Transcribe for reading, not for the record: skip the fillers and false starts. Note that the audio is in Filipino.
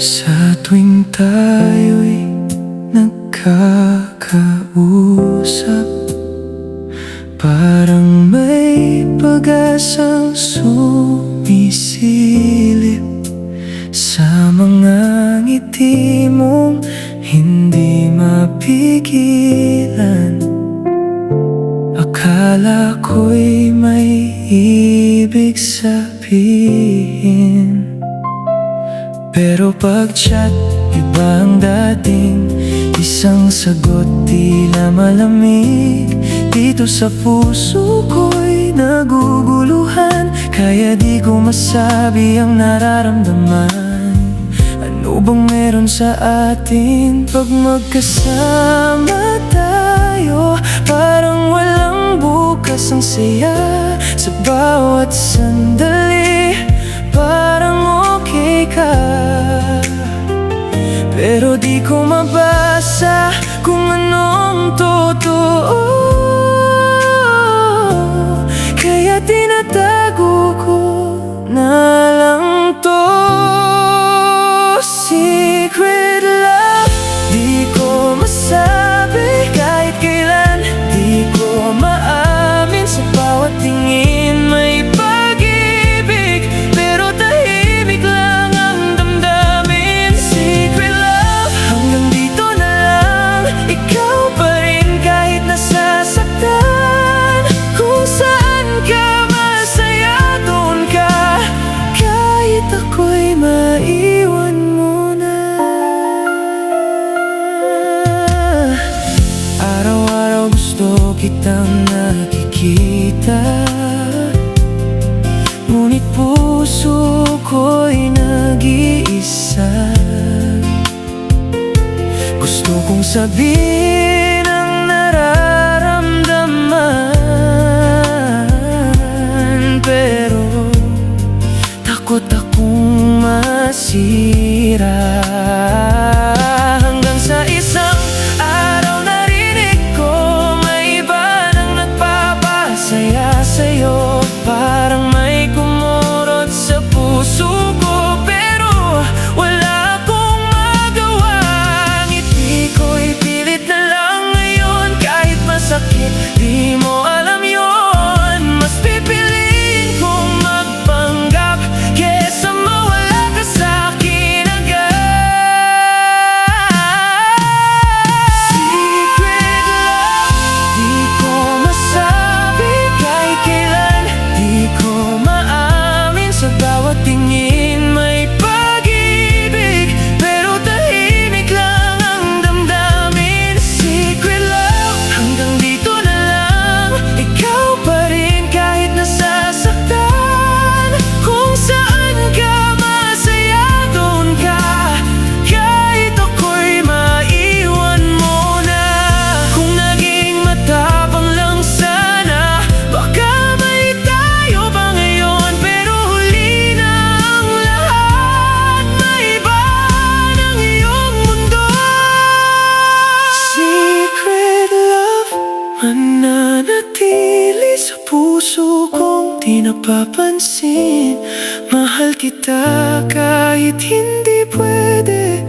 Sa tuwing tayo'y nagkakausap, parang may pag-asang sumisilip sa mga ngiti mong hindi mapigilan. Akala ko'y may ibig sabihin, pero pag-chat, iba ang dating. Isang sagot tila malamig, dito sa puso ko'y naguguluhan. Kaya di ko masabi ang nararamdaman. Ano bang meron sa atin pag magkasama tayo? Parang walang bukas ang saya sa bawat sandali. Parang okay ka, pero di ko mabasa kung anong totoo. Kaya tinatago ko na lang to. Secret love, di ko masabi kahit kailan. Di ko maamin sa bawat tingin may pag-ibig, pero tahimik lang ang damdamin. Secret love, hanggang dito na lang. Ikaw pa rin kahit nasasaktan. Kung saan ka masaya, doon ka. Kahit ako'y maiwan mo na. Araw-araw gusto kitang nakikita, ngunit puso ko'y nag-iisa. Gusto kong sabihin ang nararamdaman, pero takot akong masira. Hanggang sa isang araw narinig ko may iba nang nagpapasaya sa'yo. Parang may kumurot sa puso ko, pero wala akong magawa. Ngiti ko'y pilit na lang ngayon. Kahit masakit, di mo alam yon. Mas pipiliin kong magpanggap kesa mawala ka sa'kin agad. Secret love, di ko masabi kahit kailan. Di ko maamin sa bawat tingin may pag-ibig, pero tahimik lang ang damdamin. Secret love, hanggang dito na lang. Ikaw pa rin kahit nasasaktan. Kung saan ka masaya, doon ka. Kahit ako'y maiwan mo na. Kung naging matapang lang sana, baka may tayo pa ngayon. Pero huli na ang lahat, maiba ng iyong mundo. Secret love, mananatili sa puso kong di napapansin. Mahal kita kahit hindi pwede,